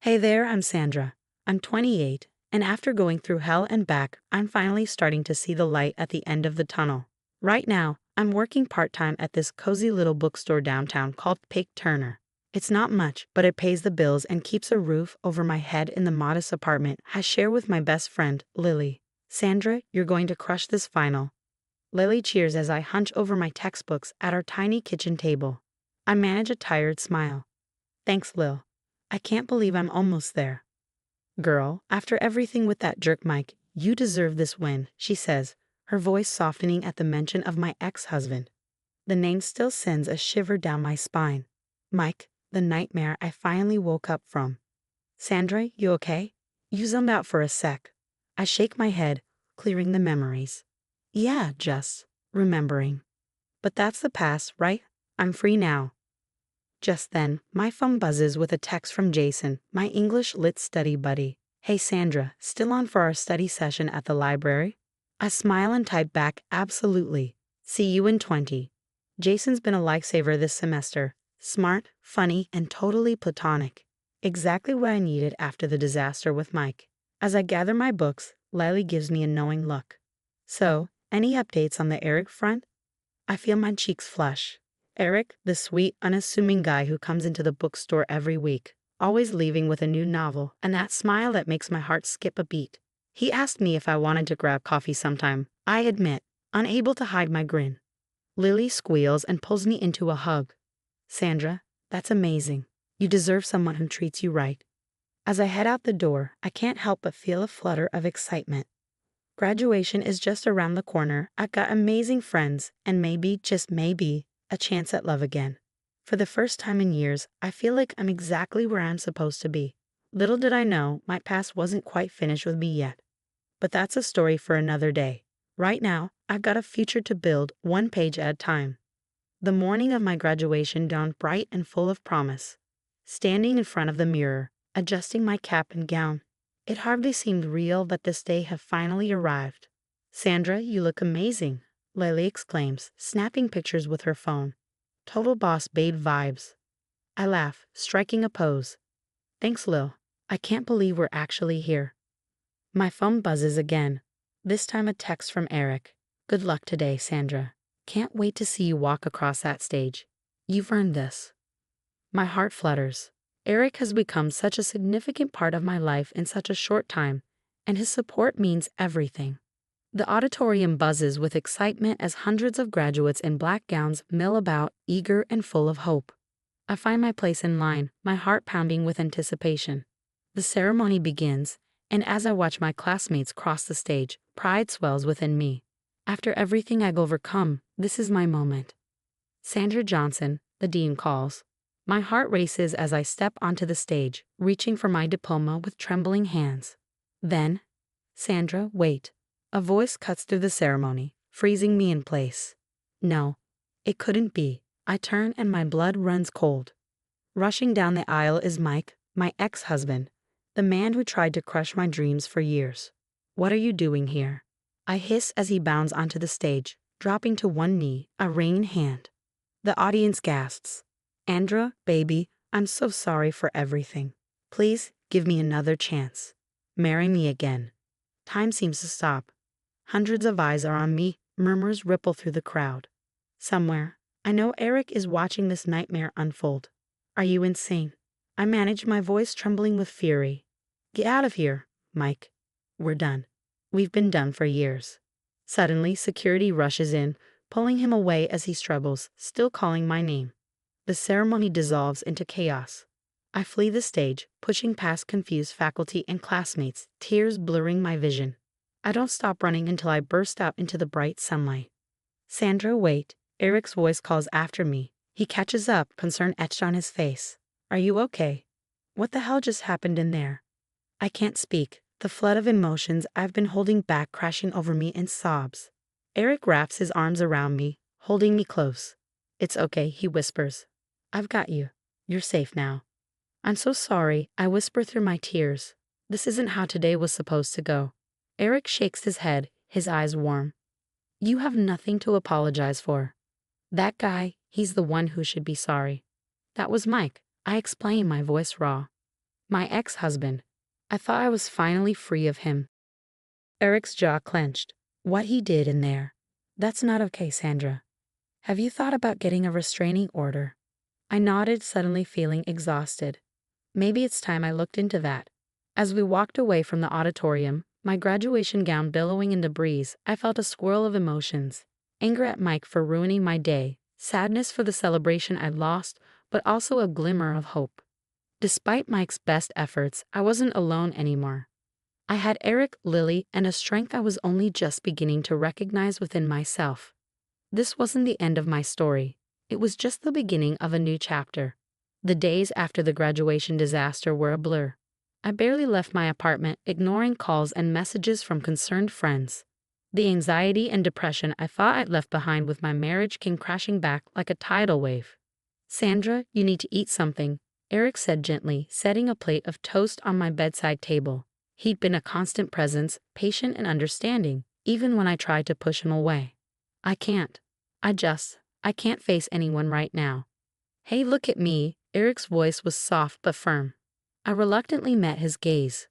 Hey there, I'm Sandra. I'm 28, and after going through hell and back, I'm finally starting to see the light at the end of the tunnel. Right now, I'm working part-time at this cozy little bookstore downtown called Pig Turner. It's not much, but it pays the bills and keeps a roof over my head in the modest apartment I share with my best friend, Lily. Sandra, you're going to crush this final. Lily cheers as I hunch over my textbooks at our tiny kitchen table. I manage a tired smile. Thanks, Lil. I can't believe I'm almost there. Girl, after everything with that jerk Mike, you deserve this win, she says, her voice softening at the mention of my ex-husband. The name still sends a shiver down my spine. Mike, the nightmare I finally woke up from. Sandra, you okay? You zoned out for a sec. I shake my head, clearing the memories. Yeah, just remembering. But that's the past, right? I'm free now. Just then, my phone buzzes with a text from Jason, my English lit study buddy. Hey Sandra, still on for our study session at the library? I smile and type back, absolutely. See you in 20. Jason's been a lifesaver this semester. Smart, funny, and totally platonic. Exactly what I needed after the disaster with Mike. As I gather my books, Lily gives me a knowing look. So, any updates on the Eric front? I feel my cheeks flush. Eric, the sweet, unassuming guy who comes into the bookstore every week, always leaving with a new novel, and that smile that makes my heart skip a beat. He asked me if I wanted to grab coffee sometime. I admit, unable to hide my grin. Lily squeals and pulls me into a hug. Sandra, that's amazing. You deserve someone who treats you right. As I head out the door, I can't help but feel a flutter of excitement. Graduation is just around the corner. I've got amazing friends, and maybe, just maybe, a chance at love again. For the first time in years, I feel like I'm exactly where I'm supposed to be. Little did I know, my past wasn't quite finished with me yet. But that's a story for another day. Right now, I've got a future to build, one page at a time. The morning of my graduation dawned bright and full of promise. Standing in front of the mirror, adjusting my cap and gown, it hardly seemed real that this day had finally arrived. Sandra, you look amazing, Lily exclaims, snapping pictures with her phone. Total boss babe vibes. I laugh, striking a pose. Thanks, Lil. I can't believe we're actually here. My phone buzzes again. This time a text from Eric. Good luck today, Sandra. Can't wait to see you walk across that stage. You've earned this. My heart flutters. Eric has become such a significant part of my life in such a short time, and his support means everything. The auditorium buzzes with excitement as hundreds of graduates in black gowns mill about, eager and full of hope. I find my place in line, my heart pounding with anticipation. The ceremony begins, and as I watch my classmates cross the stage, pride swells within me. After everything I've overcome, this is my moment. Sandra Johnson, the dean calls. My heart races as I step onto the stage, reaching for my diploma with trembling hands. Then, Sandra, wait. A voice cuts through the ceremony, freezing me in place. No, it couldn't be. I turn and my blood runs cold. Rushing down the aisle is Mike, my ex-husband, the man who tried to crush my dreams for years. What are you doing here? I hiss as he bounds onto the stage, dropping to one knee, a ring in hand. The audience gasps. Andra, baby, I'm so sorry for everything. Please, give me another chance. Marry me again. Time seems to stop. Hundreds of eyes are on me, murmurs ripple through the crowd. Somewhere, I know Eric is watching this nightmare unfold. Are you insane? I manage, my voice trembling with fury. Get out of here, Mike. We're done. We've been done for years. Suddenly, security rushes in, pulling him away as he struggles, still calling my name. The ceremony dissolves into chaos. I flee the stage, pushing past confused faculty and classmates, tears blurring my vision. I don't stop running until I burst out into the bright sunlight. Sandra, wait. Eric's voice calls after me. He catches up, concern etched on his face. Are you okay? What the hell just happened in there? I can't speak. The flood of emotions I've been holding back crashing over me in sobs. Eric wraps his arms around me, holding me close. It's okay, he whispers. I've got you. You're safe now. I'm so sorry, I whisper through my tears. This isn't how today was supposed to go. Eric shakes his head, his eyes warm. You have nothing to apologize for. That guy, he's the one who should be sorry. That was Mike. I explain, my voice raw. My ex-husband. I thought I was finally free of him. Eric's jaw clenched. What he did in there. That's not okay, Sandra. Have you thought about getting a restraining order? I nodded, suddenly feeling exhausted. Maybe it's time I looked into that. As we walked away from the auditorium, my graduation gown billowing in the breeze, I felt a swirl of emotions. Anger at Mike for ruining my day, sadness for the celebration I'd lost, but also a glimmer of hope. Despite Mike's best efforts, I wasn't alone anymore. I had Eric, Lily, and a strength I was only just beginning to recognize within myself. This wasn't the end of my story. It was just the beginning of a new chapter. The days after the graduation disaster were a blur. I barely left my apartment, ignoring calls and messages from concerned friends. The anxiety and depression I thought I'd left behind with my marriage came crashing back like a tidal wave. Sandra, you need to eat something, Eric said gently, setting a plate of toast on my bedside table. He'd been a constant presence, patient and understanding, even when I tried to push him away. I can't. I can't face anyone right now. Hey, look at me. Eric's voice was soft but firm. I reluctantly met his gaze.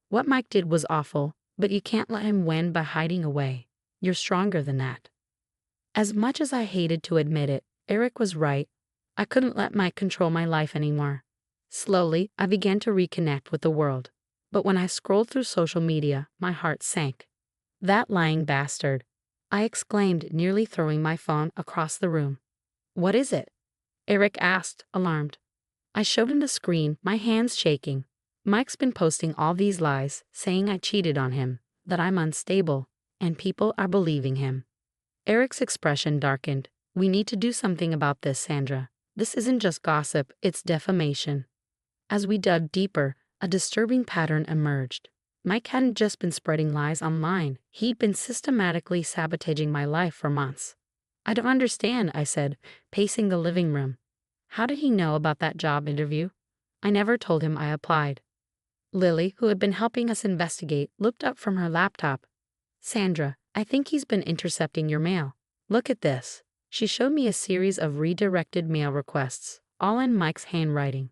What Mike did was awful, but you can't let him win by hiding away. You're stronger than that. As much as I hated to admit it, Eric was right. I couldn't let Mike control my life anymore. Slowly, I began to reconnect with the world. But when I scrolled through social media, my heart sank. That lying bastard, I exclaimed, nearly throwing my phone across the room. What is it? Eric asked, alarmed. I showed him the screen, my hands shaking. Mike's been posting all these lies, saying I cheated on him, that I'm unstable, and people are believing him. Eric's expression darkened. We need to do something about this, Sandra. This isn't just gossip, it's defamation. As we dug deeper, a disturbing pattern emerged. Mike hadn't just been spreading lies online, he'd been systematically sabotaging my life for months. I don't understand, I said, pacing the living room. How did he know about that job interview? I never told him I applied. Lily, who had been helping us investigate, looked up from her laptop. Sandra, I think he's been intercepting your mail. Look at this. She showed me a series of redirected mail requests, all in Mike's handwriting.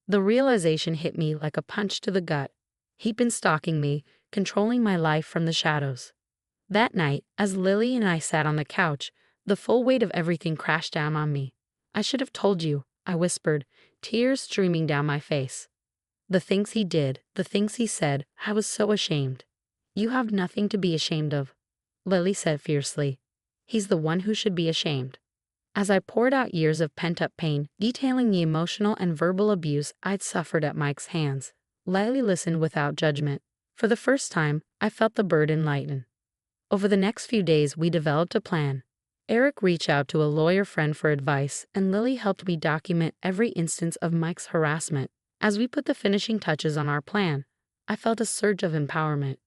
The realization hit me like a punch to the gut. He'd been stalking me, controlling my life from the shadows. That night, as Lily and I sat on the couch, the full weight of everything crashed down on me. I should have told you, I whispered, tears streaming down my face. The things he did, the things he said, I was so ashamed. You have nothing to be ashamed of, Lily said fiercely. He's the one who should be ashamed. As I poured out years of pent-up pain, detailing the emotional and verbal abuse I'd suffered at Mike's hands, Lily listened without judgment. For the first time, I felt the burden lighten. Over the next few days, we developed a plan. Eric reached out to a lawyer friend for advice, and Lily helped me document every instance of Mike's harassment. As we put the finishing touches on our plan, I felt a surge of empowerment.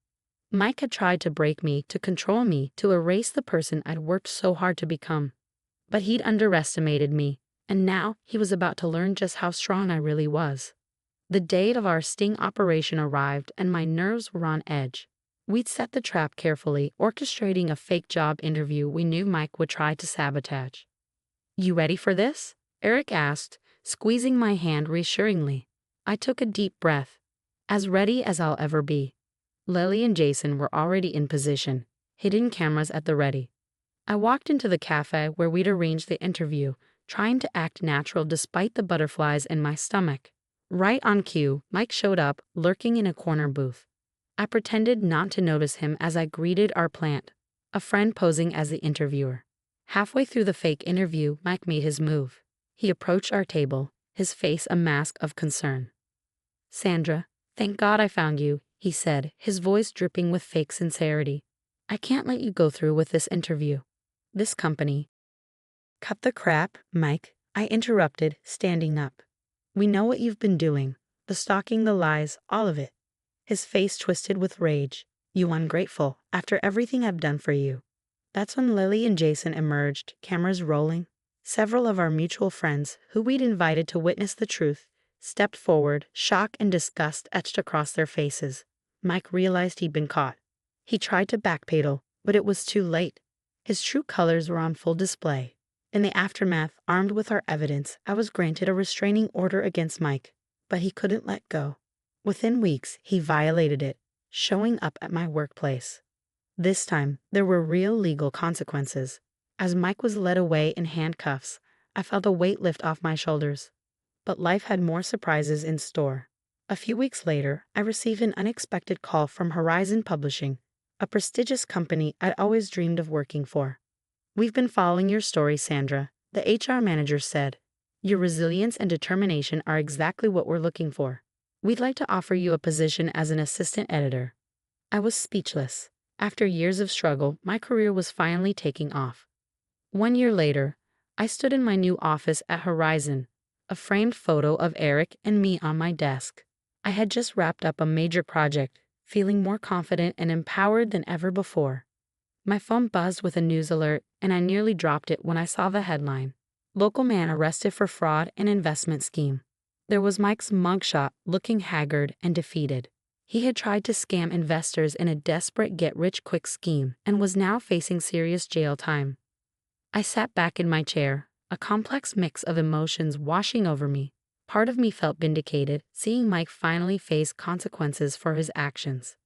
Mike had tried to break me, to control me, to erase the person I'd worked so hard to become. But he'd underestimated me, and now he was about to learn just how strong I really was. The day of our sting operation arrived, and my nerves were on edge. We'd set the trap carefully, orchestrating a fake job interview we knew Mike would try to sabotage. You ready for this? Eric asked, squeezing my hand reassuringly. I took a deep breath. As ready as I'll ever be. Lily and Jason were already in position, hidden cameras at the ready. I walked into the cafe where we'd arranged the interview, trying to act natural despite the butterflies in my stomach. Right on cue, Mike showed up, lurking in a corner booth. I pretended not to notice him as I greeted our plant, a friend posing as the interviewer. Halfway through the fake interview, Mike made his move. He approached our table, his face a mask of concern. Sandra, thank God I found you, he said, his voice dripping with fake sincerity. I can't let you go through with this interview. This company. Cut the crap, Mike, I interrupted, standing up. We know what you've been doing, the stalking, the lies, all of it. His face twisted with rage. You ungrateful, after everything I've done for you. That's when Lily and Jason emerged, cameras rolling. Several of our mutual friends, who we'd invited to witness the truth, stepped forward, shock and disgust etched across their faces. Mike realized he'd been caught. He tried to backpedal, but it was too late. His true colors were on full display. In the aftermath, armed with our evidence, I was granted a restraining order against Mike, but he couldn't let go. Within weeks, he violated it, showing up at my workplace. This time, there were real legal consequences. As Mike was led away in handcuffs, I felt a weight lift off my shoulders. But life had more surprises in store. A few weeks later, I received an unexpected call from Horizon Publishing, a prestigious company I'd always dreamed of working for. "We've been following your story, Sandra," the HR manager said. "Your resilience and determination are exactly what we're looking for. We'd like to offer you a position as an assistant editor." I was speechless. After years of struggle, my career was finally taking off. 1 year later, I stood in my new office at Horizon, a framed photo of Eric and me on my desk. I had just wrapped up a major project, feeling more confident and empowered than ever before. My phone buzzed with a news alert, and I nearly dropped it when I saw the headline: "Local man arrested for fraud and investment scheme." There was Mike's mugshot, looking haggard and defeated. He had tried to scam investors in a desperate get-rich-quick scheme and was now facing serious jail time. I sat back in my chair, a complex mix of emotions washing over me. Part of me felt vindicated, seeing Mike finally face consequences for his actions.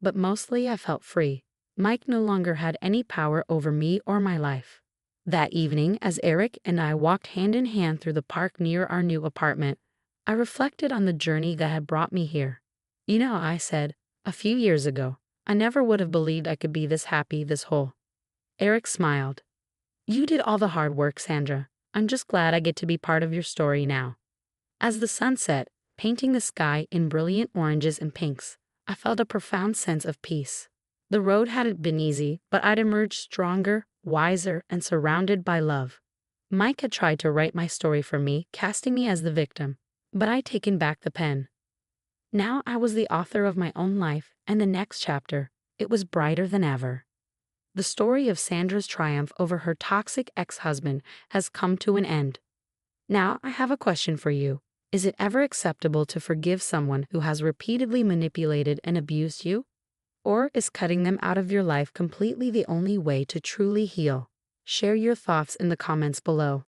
But mostly I felt free. Mike no longer had any power over me or my life. That evening, as Eric and I walked hand in hand through the park near our new apartment, I reflected on the journey that had brought me here. "You know," I said, "a few years ago, I never would have believed I could be this happy, this whole." Eric smiled. "You did all the hard work, Sandra. I'm just glad I get to be part of your story now." As the sun set, painting the sky in brilliant oranges and pinks, I felt a profound sense of peace. The road hadn't been easy, but I'd emerged stronger, wiser, and surrounded by love. Mike had tried to write my story for me, casting me as the victim, but I'd taken back the pen. Now I was the author of my own life, and the next chapter, it was brighter than ever. The story of Sandra's triumph over her toxic ex-husband has come to an end. Now I have a question for you. Is it ever acceptable to forgive someone who has repeatedly manipulated and abused you? Or is cutting them out of your life completely the only way to truly heal? Share your thoughts in the comments below.